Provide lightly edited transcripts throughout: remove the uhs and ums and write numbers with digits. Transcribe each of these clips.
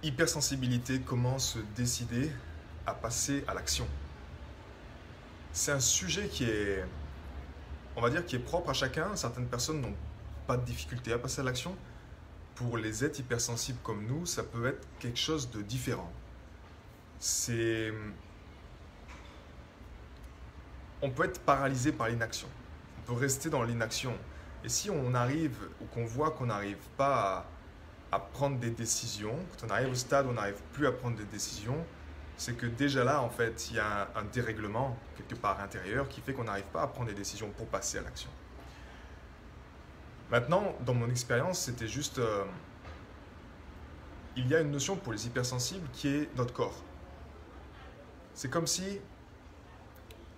Hypersensibilité, comment se décider à passer à l'action? C'est un sujet qui est, on va dire, qui est propre à chacun. Certaines personnes n'ont pas de difficulté à passer à l'action. Pour les êtres hypersensibles comme nous, ça peut être quelque chose de différent. On peut être paralysé par l'inaction. On peut rester dans l'inaction. Et si on arrive ou qu'on voit qu'on n'arrive pas à prendre des décisions, quand on arrive au stade où on n'arrive plus à prendre des décisions, c'est que déjà là, en fait, il y a un dérèglement quelque part intérieur qui fait qu'on n'arrive pas à prendre des décisions pour passer à l'action. Maintenant, dans mon expérience, c'était juste... il y a une notion pour les hypersensibles qui est notre corps. C'est comme si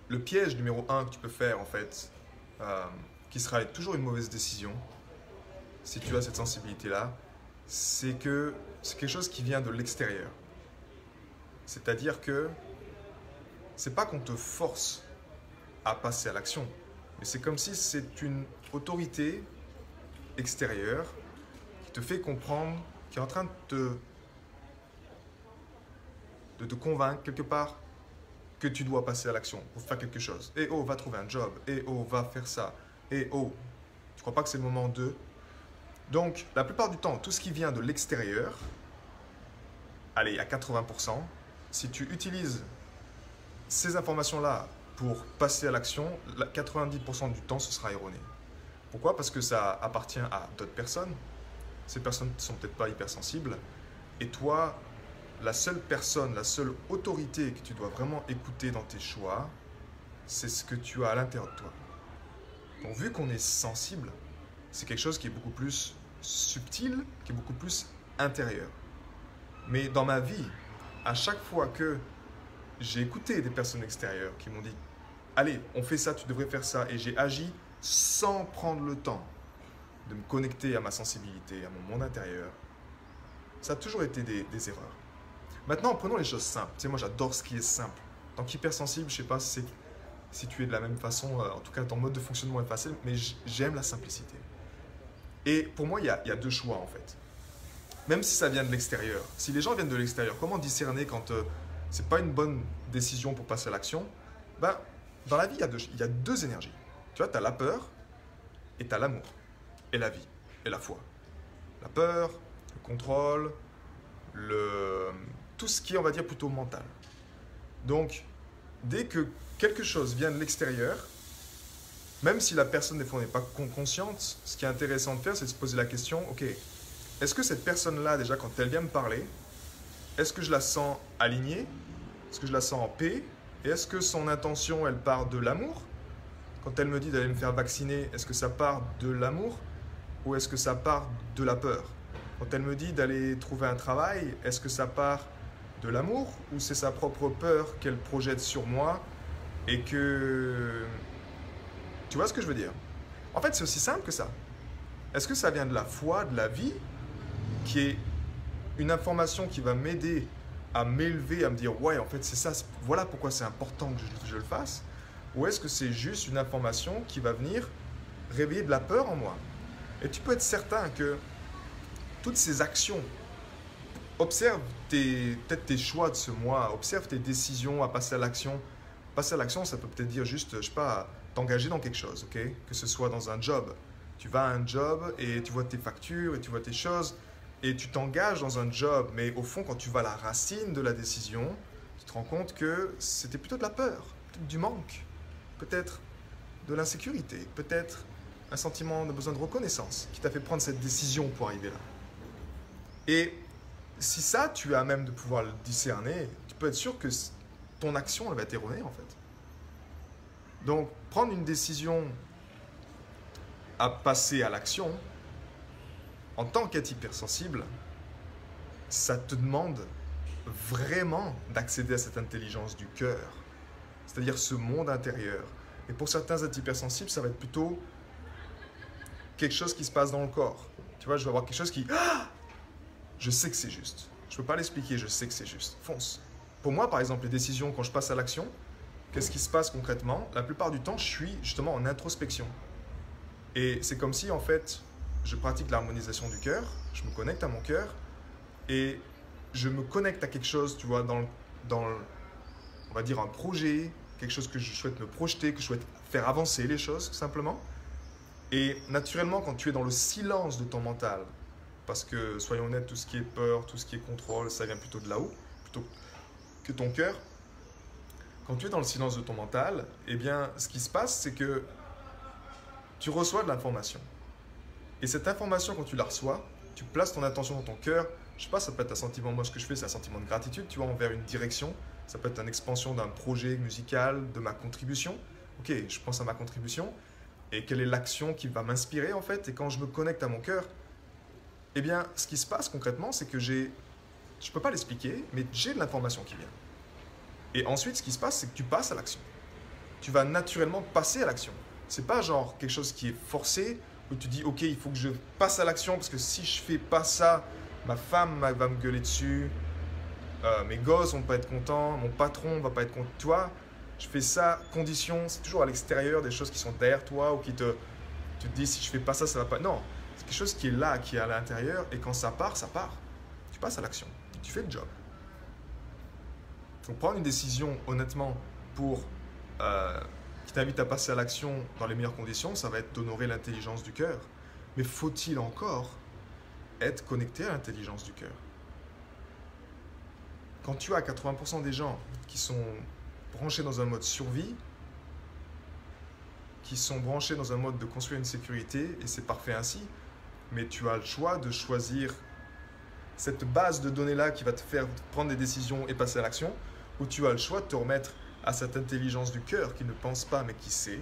le piège numéro 1 que tu peux faire, en fait, qui sera toujours une mauvaise décision, si tu as cette sensibilité-là, c'est que c'est quelque chose qui vient de l'extérieur. C'est-à-dire que c'est pas qu'on te force à passer à l'action, mais c'est comme si c'est une autorité extérieure qui te fait comprendre, qui est en train de te convaincre quelque part que tu dois passer à l'action pour faire quelque chose. Et oh, va trouver un job. Et oh, va faire ça. Et oh, tu crois pas que c'est le moment de... Donc, la plupart du temps, tout ce qui vient de l'extérieur, allez, à 80%, si tu utilises ces informations-là pour passer à l'action, 90% du temps, ce sera erroné. Pourquoi? Parce que ça appartient à d'autres personnes. Ces personnes ne sont peut-être pas hypersensibles. Et toi, la seule personne, la seule autorité que tu dois vraiment écouter dans tes choix, c'est ce que tu as à l'intérieur de toi. Donc, vu qu'on est sensible, c'est quelque chose qui est beaucoup plus subtil, qui est beaucoup plus intérieur. Mais dans ma vie, à chaque fois que j'ai écouté des personnes extérieures qui m'ont dit « Allez, on fait ça, tu devrais faire ça » et j'ai agi sans prendre le temps de me connecter à ma sensibilité, à mon monde intérieur, ça a toujours été des erreurs. Maintenant, prenons les choses simples. Tu sais, moi, j'adore ce qui est simple. En tant qu'hypersensible, je ne sais pas si tu es de la même façon, en tout cas, ton mode de fonctionnement est facile, mais j'aime la simplicité. Et pour moi, il y a deux choix, en fait. Même si ça vient de l'extérieur. Si les gens viennent de l'extérieur, comment discerner quand ce n'est pas une bonne décision pour passer à l'action? Ben, dans la vie, il y a deux énergies. Tu vois, tu as la peur et tu as l'amour. Et la vie, et la foi. La peur, le contrôle, tout ce qui est, on va dire, plutôt mental. Donc, dès que quelque chose vient de l'extérieur, même si la personne, des fois, n'est pas consciente, ce qui est intéressant de faire, c'est de se poser la question, ok, est-ce que cette personne-là, déjà, quand elle vient me parler, est-ce que je la sens alignée? Est-ce que je la sens en paix? Et est-ce que son intention, elle part de l'amour? Quand elle me dit d'aller me faire vacciner, est-ce que ça part de l'amour? Ou est-ce que ça part de la peur? Quand elle me dit d'aller trouver un travail, est-ce que ça part de l'amour ou c'est sa propre peur qu'elle projette sur moi et que... Tu vois ce que je veux dire? En fait, c'est aussi simple que ça. Est-ce que ça vient de la foi, de la vie, qui est une information qui va m'aider à m'élever, à me dire « Ouais, en fait, c'est ça, voilà pourquoi c'est important que je le fasse » ou est-ce que c'est juste une information qui va venir réveiller de la peur en moi? Et tu peux être certain que toutes ces actions, observe peut-être tes choix de ce mois, observe tes décisions à passer à l'action. Passer à l'action, ça peut peut-être dire juste, je sais pas, t'engager dans quelque chose, ok? Que ce soit dans un job. Tu vas à un job et tu vois tes factures et tu vois tes choses et tu t'engages dans un job. Mais au fond, quand tu vas à la racine de la décision, tu te rends compte que c'était plutôt de la peur, peut-être du manque, peut-être de l'insécurité, peut-être un sentiment de besoin de reconnaissance qui t'a fait prendre cette décision pour arriver là. Et si ça, tu as même de pouvoir le discerner, tu peux être sûr que ton action elle va être erronée en fait. Donc, prendre une décision à passer à l'action, en tant qu'être hypersensible, ça te demande vraiment d'accéder à cette intelligence du cœur, c'est-à-dire ce monde intérieur. Et pour certains êtres hypersensibles, ça va être plutôt quelque chose qui se passe dans le corps. Tu vois, je vais avoir quelque chose qui... Ah, je sais que c'est juste. Je ne peux pas l'expliquer, je sais que c'est juste. Fonce. Pour moi, par exemple, les décisions, quand je passe à l'action, qu'est-ce qui se passe concrètement? La plupart du temps, je suis justement en introspection. Et c'est comme si, en fait, je pratique l'harmonisation du cœur, je me connecte à mon cœur et je me connecte à quelque chose, tu vois, on va dire un projet, quelque chose que je souhaite me projeter, que je souhaite faire avancer les choses, tout simplement. Et naturellement, quand tu es dans le silence de ton mental, parce que, soyons honnêtes, tout ce qui est peur, tout ce qui est contrôle, ça vient plutôt de là-haut, plutôt que ton cœur. Quand tu es dans le silence de ton mental, eh bien, ce qui se passe, c'est que tu reçois de l'information. Et cette information, quand tu la reçois, tu places ton attention dans ton cœur. Je sais pas, ça peut être un sentiment, moi ce que je fais, c'est un sentiment de gratitude, tu vois, envers une direction. Ça peut être une expansion d'un projet musical, de ma contribution. Ok, je pense à ma contribution. Et quelle est l'action qui va m'inspirer en fait. Et quand je me connecte à mon cœur, eh bien, ce qui se passe concrètement, c'est que je ne peux pas l'expliquer, mais j'ai de l'information qui vient. Et ensuite, ce qui se passe, c'est que tu passes à l'action. Tu vas naturellement passer à l'action. C'est pas genre quelque chose qui est forcé, où tu dis, ok, il faut que je passe à l'action, parce que si je fais pas ça, ma femme va me gueuler dessus, mes gosses vont pas être contents, mon patron va pas être content. Toi, je fais ça, condition, c'est toujours à l'extérieur, des choses qui sont derrière toi, ou tu te dis, si je fais pas ça, ça va pas. Non, c'est quelque chose qui est là, qui est à l'intérieur, et quand ça part, ça part. Tu passes à l'action, tu fais le job. Donc prendre une décision honnêtement qui t'invite à passer à l'action dans les meilleures conditions, ça va être d'honorer l'intelligence du cœur. Mais faut-il encore être connecté à l'intelligence du cœur? Quand tu as 80% des gens qui sont branchés dans un mode survie, qui sont branchés dans un mode de construire une sécurité, et c'est parfait ainsi, mais tu as le choix de choisir cette base de données-là qui va te faire prendre des décisions et passer à l'action, ou tu as le choix de te remettre à cette intelligence du cœur qui ne pense pas mais qui sait,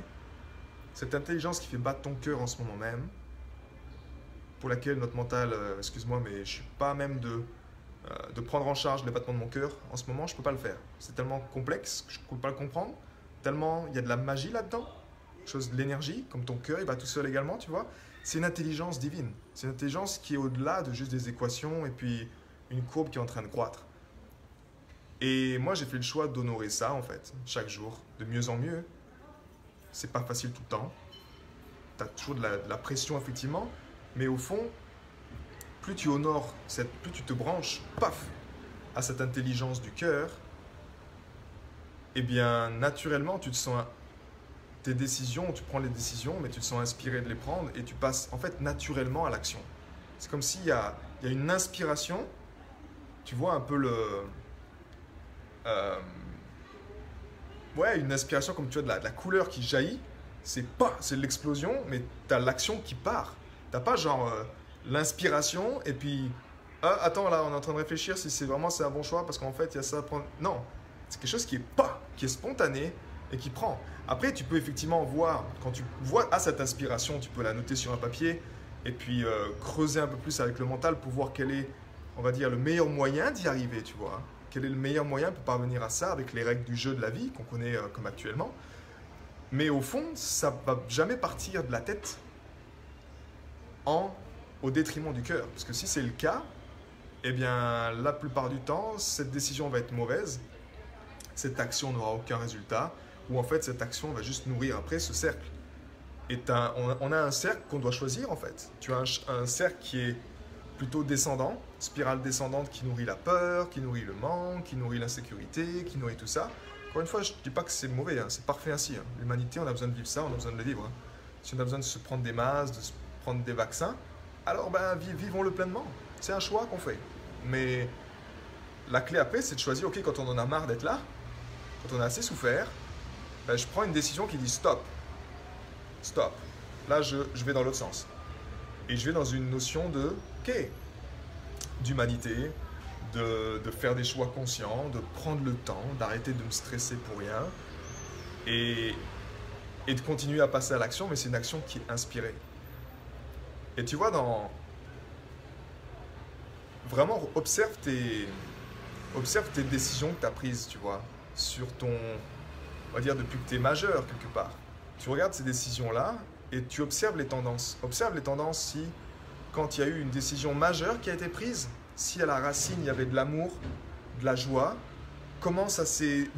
cette intelligence qui fait battre ton cœur en ce moment même, pour laquelle notre mental, excuse-moi, mais je ne suis pas même de prendre en charge les battements de mon cœur. En ce moment, je ne peux pas le faire. C'est tellement complexe que je ne peux pas le comprendre, tellement il y a de la magie là-dedans, chose de l'énergie, comme ton cœur, il bat tout seul également, tu vois. C'est une intelligence divine. C'est une intelligence qui est au-delà de juste des équations et puis une courbe qui est en train de croître. Et moi, j'ai fait le choix d'honorer ça, en fait, chaque jour, de mieux en mieux. C'est pas facile tout le temps. Tu as toujours de la pression, effectivement. Mais au fond, plus tu honores, plus tu te branches, paf, à cette intelligence du cœur, eh bien, naturellement, tu te sens tes décisions, tu prends les décisions, mais tu te sens inspiré de les prendre et tu passes, en fait, naturellement à l'action. C'est comme s'il y a une inspiration, tu vois un peu une inspiration comme tu vois de la couleur qui jaillit, c'est l'explosion, mais tu as l'action qui part. Tu n'as pas genre l'inspiration et puis attends là on est en train de réfléchir si c'est un bon choix parce qu'en fait il y a ça à prendre. Non, c'est quelque chose qui est spontané et qui prend. Après tu peux effectivement voir, quand tu vois cette inspiration, tu peux la noter sur un papier et puis creuser un peu plus avec le mental pour voir quel est, on va dire, le meilleur moyen d'y arriver, tu vois. Quel est le meilleur moyen pour parvenir à ça avec les règles du jeu de la vie qu'on connaît comme actuellement. Mais au fond, ça ne va jamais partir de la tête au détriment du cœur. Parce que si c'est le cas, eh bien, la plupart du temps, cette décision va être mauvaise, cette action n'aura aucun résultat, ou en fait, cette action va juste nourrir après ce cercle. Et on a un cercle qu'on doit choisir, en fait. Tu as un cercle qui est plutôt descendant, spirale descendante qui nourrit la peur, qui nourrit le manque, qui nourrit l'insécurité, qui nourrit tout ça. Encore une fois, je ne dis pas que c'est mauvais, hein, c'est parfait ainsi. Hein. L'humanité, on a besoin de vivre ça, on a besoin de le vivre. Hein. Si on a besoin de se prendre des masses, de se prendre des vaccins, alors vivons-le pleinement. C'est un choix qu'on fait. Mais la clé après, c'est de choisir, ok, quand on en a marre d'être là, quand on a assez souffert, je prends une décision qui dit stop. Stop. Là, je vais dans l'autre sens. Et je vais dans une notion d'humanité, de faire des choix conscients, de prendre le temps, d'arrêter de me stresser pour rien et de continuer à passer à l'action, mais c'est une action qui est inspirée. Et tu vois, vraiment, observe tes décisions que tu as prises, tu vois, on va dire depuis que tu es majeur quelque part. Tu regardes ces décisions-là et tu observes les tendances. Observe les tendances si, quand il y a eu une décision majeure qui a été prise, si à la racine il y avait de l'amour, de la joie, comment ça s'est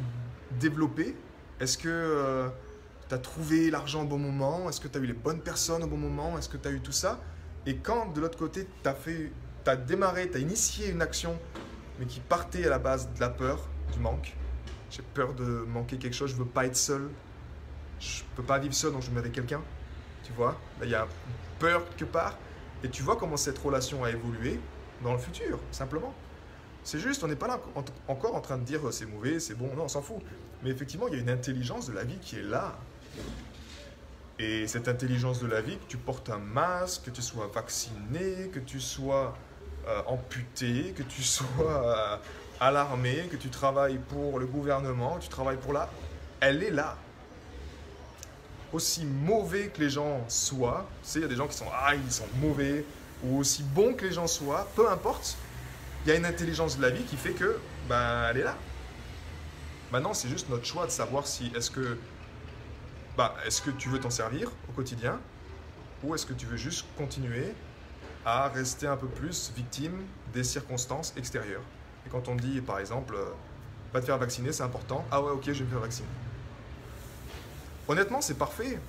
développé? Est-ce que tu as trouvé l'argent au bon moment? Est-ce que tu as eu les bonnes personnes au bon moment? Est-ce que tu as eu tout ça? Et quand de l'autre côté, tu as démarré, tu as initié une action mais qui partait à la base de la peur, du manque. J'ai peur de manquer quelque chose, je veux pas être seul. Je peux pas vivre seul, donc je me mets avec quelqu'un. Tu vois, là, il y a une peur quelque part. Et tu vois comment cette relation a évolué dans le futur, simplement. C'est juste, on n'est pas là encore en train de dire c'est mauvais, c'est bon, non, on s'en fout. Mais effectivement, il y a une intelligence de la vie qui est là. Et cette intelligence de la vie, que tu portes un masque, que tu sois vacciné, que tu sois amputé, que tu sois à l'armée, que tu travailles pour le gouvernement, que tu travailles pour là, elle est là. Aussi mauvais que les gens soient, tu sais, il y a des gens qui sont ils sont mauvais, ou aussi bons que les gens soient, peu importe, il y a une intelligence de la vie qui fait que, elle est là. Maintenant, c'est juste notre choix de savoir si est-ce que tu veux t'en servir au quotidien, ou est-ce que tu veux juste continuer à rester un peu plus victime des circonstances extérieures. Et quand on dit, par exemple, va te faire vacciner, c'est important. Ah ouais, ok, je vais me faire vacciner. Honnêtement, c'est parfait.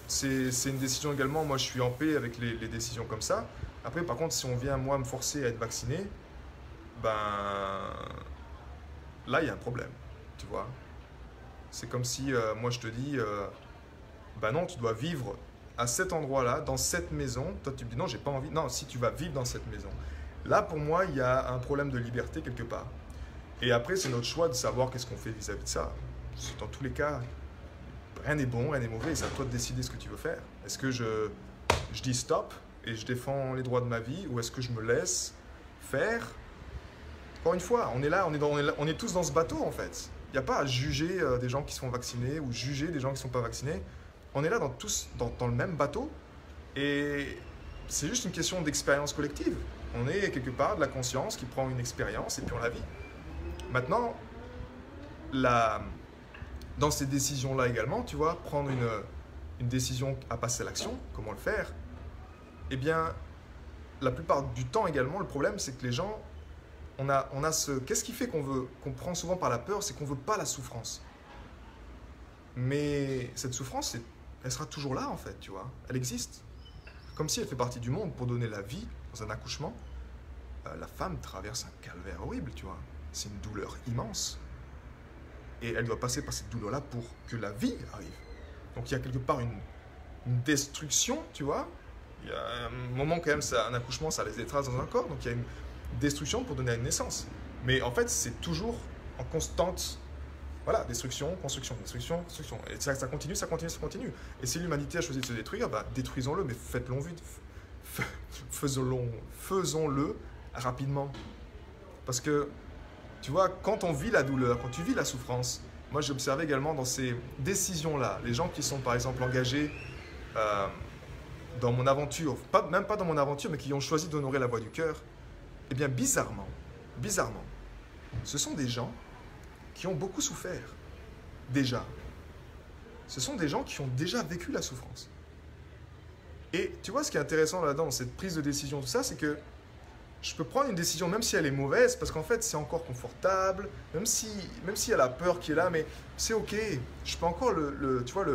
C'est une décision également. Moi, je suis en paix avec les décisions comme ça. Après, par contre, si on vient, moi, me forcer à être vacciné, là, il y a un problème. Tu vois. C'est comme si, moi, je te dis, non, tu dois vivre à cet endroit-là, dans cette maison. Toi, tu me dis, non, j'ai pas envie. Non, si tu vas vivre dans cette maison. Là, pour moi, il y a un problème de liberté quelque part. Et après, c'est notre choix de savoir qu'est-ce qu'on fait vis-à-vis de ça. Dans tous les cas, rien n'est bon, rien n'est mauvais. C'est à toi de décider ce que tu veux faire. Est-ce que je dis stop et je défends les droits de ma vie, ou est-ce que je me laisse faire? Encore une fois, on est là, on est tous dans ce bateau, en fait. Il n'y a pas à juger des gens qui sont vaccinés ou juger des gens qui ne sont pas vaccinés. On est là tous dans le même bateau, et c'est juste une question d'expérience collective. On est quelque part de la conscience qui prend une expérience et puis on la vit. Maintenant, dans ces décisions-là également, tu vois, prendre une décision à passer à l'action, comment le faire, eh bien, la plupart du temps également, le problème, c'est que les gens, qu'est-ce qui fait qu'on prend souvent par la peur, c'est qu'on ne veut pas la souffrance. Mais cette souffrance, elle sera toujours là, en fait, tu vois. Elle existe. Comme si elle fait partie du monde. Pour donner la vie dans un accouchement, la femme traverse un calvaire horrible, tu vois. C'est une douleur immense. Et elle doit passer par cette douleur-là pour que la vie arrive. Donc il y a quelque part une destruction, tu vois. Il y a un moment quand même, un accouchement, ça laisse des traces dans un corps. Donc il y a une destruction pour donner à une naissance. Mais en fait, c'est toujours en constante... Voilà, destruction, construction, destruction, construction. Et ça continue, ça continue, ça continue. Et si l'humanité a choisi de se détruire, détruisons-le, mais faites-le vite. Faisons-le rapidement. Parce que, tu vois, quand on vit la douleur, quand tu vis la souffrance, moi j'ai observé également dans ces décisions-là, les gens qui sont par exemple engagés dans mon aventure, même pas dans mon aventure, mais qui ont choisi d'honorer la voie du cœur, eh bien bizarrement, ce sont des gens qui ont beaucoup souffert, déjà. Ce sont des gens qui ont déjà vécu la souffrance. Et tu vois, ce qui est intéressant là-dedans, cette prise de décision, tout ça, c'est que je peux prendre une décision, même si elle est mauvaise, parce qu'en fait, c'est encore confortable, même s'il y a la peur qui est là, mais c'est ok. Je peux encore tu vois,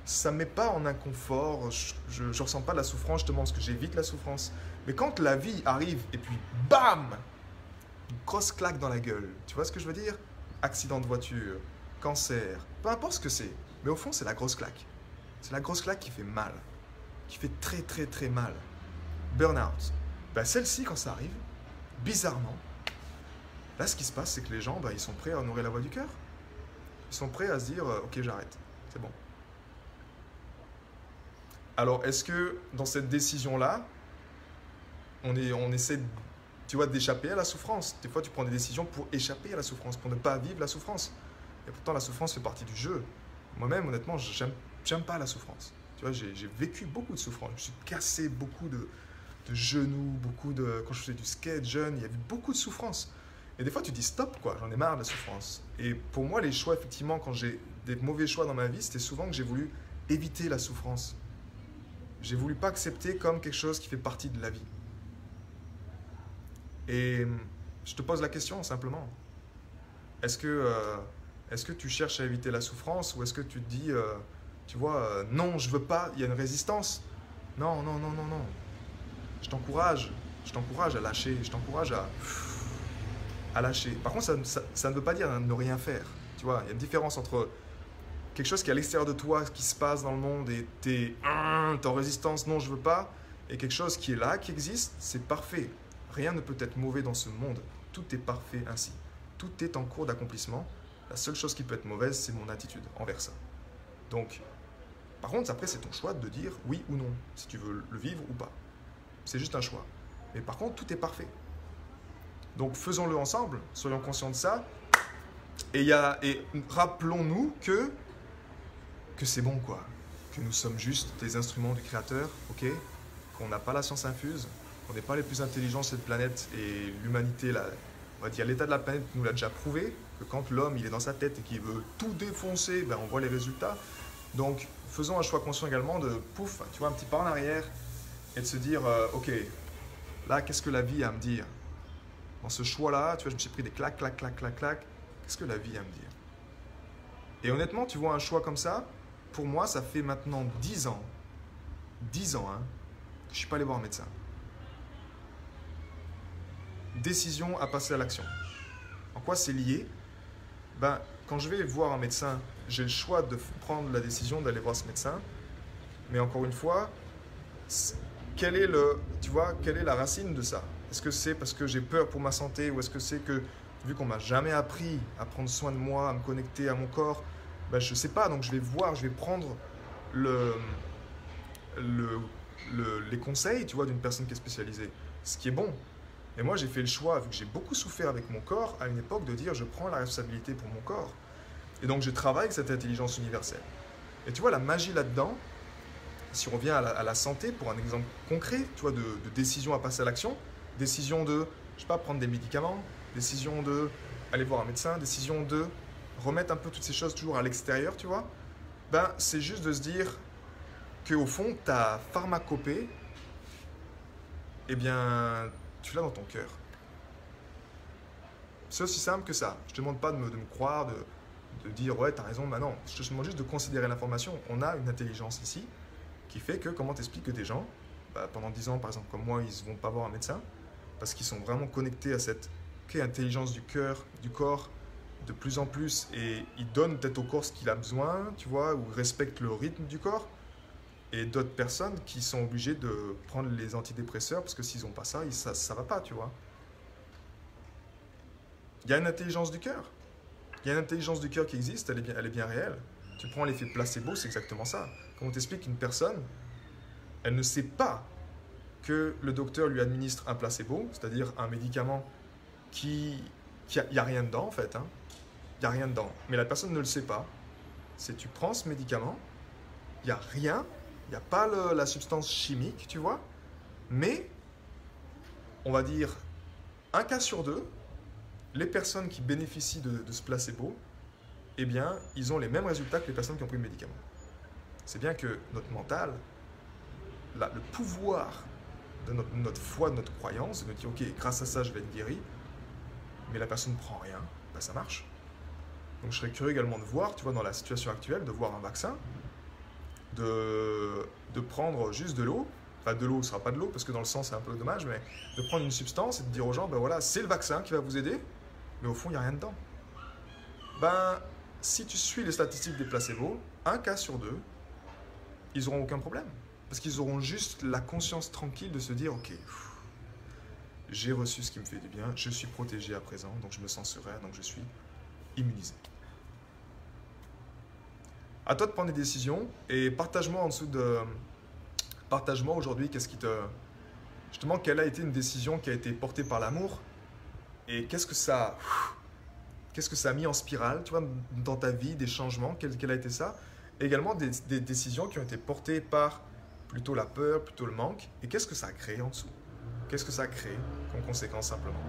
ça ne me met pas en inconfort, je ne ressens pas la souffrance, justement, parce que j'évite la souffrance. Mais quand la vie arrive, et puis bam, une grosse claque dans la gueule, tu vois ce que je veux dire? Accident de voiture, cancer, peu importe ce que c'est. Mais au fond, c'est la grosse claque. C'est la grosse claque qui fait mal. Qui fait très, très, très mal. Burnout. Celle-ci, quand ça arrive, bizarrement, là, ce qui se passe, c'est que les gens, ils sont prêts à honorer la voie du cœur. Ils sont prêts à se dire, ok, j'arrête. C'est bon. Alors, est-ce que dans cette décision-là, on essaie tu vois, d'échapper à la souffrance? Des fois, tu prends des décisions pour échapper à la souffrance, pour ne pas vivre la souffrance. Et pourtant, la souffrance fait partie du jeu. Moi-même, honnêtement, j'aime pas la souffrance. Tu vois, j'ai vécu beaucoup de souffrance. Je me suis cassé beaucoup de genoux, quand je faisais du skate jeune, il y avait beaucoup de souffrance. Et des fois, tu dis stop, quoi, j'en ai marre de la souffrance. Et pour moi, les choix, effectivement, quand j'ai des mauvais choix dans ma vie, c'était souvent que j'ai voulu éviter la souffrance. J'ai voulu pas accepter comme quelque chose qui fait partie de la vie. Et je te pose la question simplement. Est-ce que tu cherches à éviter la souffrance, ou est-ce que tu te dis, tu vois, non, je veux pas, il y a une résistance? Non. Je t'encourage à lâcher, je t'encourage à à lâcher. Par contre, ça ne veut pas dire ne rien faire. Tu vois, il y a une différence entre quelque chose qui est à l'extérieur de toi, ce qui se passe dans le monde et t'es en résistance, non, je veux pas, et quelque chose qui est là, qui existe, c'est parfait. Rien ne peut être mauvais dans ce monde. Tout est parfait ainsi. Tout est en cours d'accomplissement. La seule chose qui peut être mauvaise, c'est mon attitude envers ça. Donc, par contre, après, c'est ton choix de dire oui ou non, si tu veux le vivre ou pas. C'est juste un choix. Mais par contre, tout est parfait. Donc, faisons-le ensemble, soyons conscients de ça. Et rappelons-nous que c'est bon, quoi. Que nous sommes juste des instruments du Créateur, ok? Qu'on n'a pas la science infuse, qu'on n'est pas les plus intelligents sur cette planète et l'humanité, on va dire l'état de la planète nous l'a déjà prouvé, que quand l'homme il est dans sa tête et qu'il veut tout défoncer, ben, on voit les résultats. Donc, faisons un choix conscient également de, pouf, tu vois, un petit pas en arrière et de se dire, ok, là, qu'est-ce que la vie a à me dire? Dans ce choix-là, tu vois, je me suis pris des claques, claques, claques, claques, claques. Qu'est-ce que la vie a à me dire? Et honnêtement, tu vois, un choix comme ça, pour moi, ça fait maintenant 10 ans, hein, que je ne suis pas allé voir un médecin. Décision à passer à l'action. En quoi c'est lié? Ben, quand je vais voir un médecin, j'ai le choix de prendre la décision d'aller voir ce médecin. Mais encore une fois, quelle est la racine de ça? Est-ce que c'est parce que j'ai peur pour ma santé ou est-ce que c'est que, vu qu'on m'a jamais appris à prendre soin de moi, à me connecter à mon corps, ben, je ne sais pas. Donc je vais prendre les conseils, tu vois, d'une personne qui est spécialisée. Ce qui est bon. Et moi, j'ai fait le choix, vu que j'ai beaucoup souffert avec mon corps, à une époque, de dire je prends la responsabilité pour mon corps. Et donc, je travaille avec cette intelligence universelle. Et tu vois, la magie là-dedans, si on revient à la santé, pour un exemple concret, tu vois, de décision à passer à l'action, décision de, je sais pas, prendre des médicaments, décision de aller voir un médecin, décision de remettre un peu toutes ces choses toujours à l'extérieur, tu vois, ben, c'est juste de se dire qu'au fond, ta pharmacopée, eh bien, tu l'as dans ton cœur. C'est aussi simple que ça. Je ne te demande pas de me croire, de dire ouais, tu as raison, bah non. Je te demande juste de considérer l'information. On a une intelligence ici qui fait que, comment t'expliques que des gens, bah, pendant 10 ans, par exemple, comme moi, ils ne vont pas voir un médecin parce qu'ils sont vraiment connectés à cette intelligence du cœur, du corps, de plus en plus, et ils donnent peut-être au corps ce qu'il a besoin, tu vois, ou respectent le rythme du corps. Et d'autres personnes qui sont obligées de prendre les antidépresseurs parce que s'ils n'ont pas ça, ça ne va pas, tu vois. Il y a une intelligence du cœur. Il y a une intelligence du cœur qui existe, elle est bien réelle. Tu prends l'effet placebo, c'est exactement ça. Quand on t'explique qu'une personne, elle ne sait pas que le docteur lui administre un placebo, c'est-à-dire un médicament il n'y a rien dedans en fait. Hein. Il n'y a rien dedans. Mais la personne ne le sait pas. C'est tu prends ce médicament, il n'y a rien. Il n'y a pas la substance chimique, tu vois, mais on va dire un cas sur deux, les personnes qui bénéficient de ce placebo, eh bien, ils ont les mêmes résultats que les personnes qui ont pris le médicament. C'est bien que notre mental, le pouvoir de notre foi, de notre croyance, de dire ok, grâce à ça, je vais être guéri, mais la personne ne prend rien, ben, ça marche. Donc je serais curieux également de voir, tu vois, dans la situation actuelle, de voir un vaccin, de prendre juste de l'eau, enfin de l'eau, ce ne sera pas de l'eau parce que dans le sang c'est un peu dommage, mais de prendre une substance et de dire aux gens, ben voilà, c'est le vaccin qui va vous aider, mais au fond il n'y a rien dedans. Ben, si tu suis les statistiques des placebos, un cas sur deux, ils n'auront aucun problème. Parce qu'ils auront juste la conscience tranquille de se dire, ok, j'ai reçu ce qui me fait du bien, je suis protégé à présent, donc je me sens serein, donc je suis immunisé. À toi de prendre des décisions et partage-moi en dessous de... Partage-moi aujourd'hui qu'est-ce qui te... Justement, quelle a été une décision qui a été portée par l'amour et qu'est-ce que ça a mis en spirale, tu vois, dans ta vie, des changements, quel a été ça? Et également des décisions qui ont été portées par plutôt la peur, plutôt le manque et qu'est-ce que ça a créé en dessous? Qu'est-ce que ça a créé comme conséquence simplement?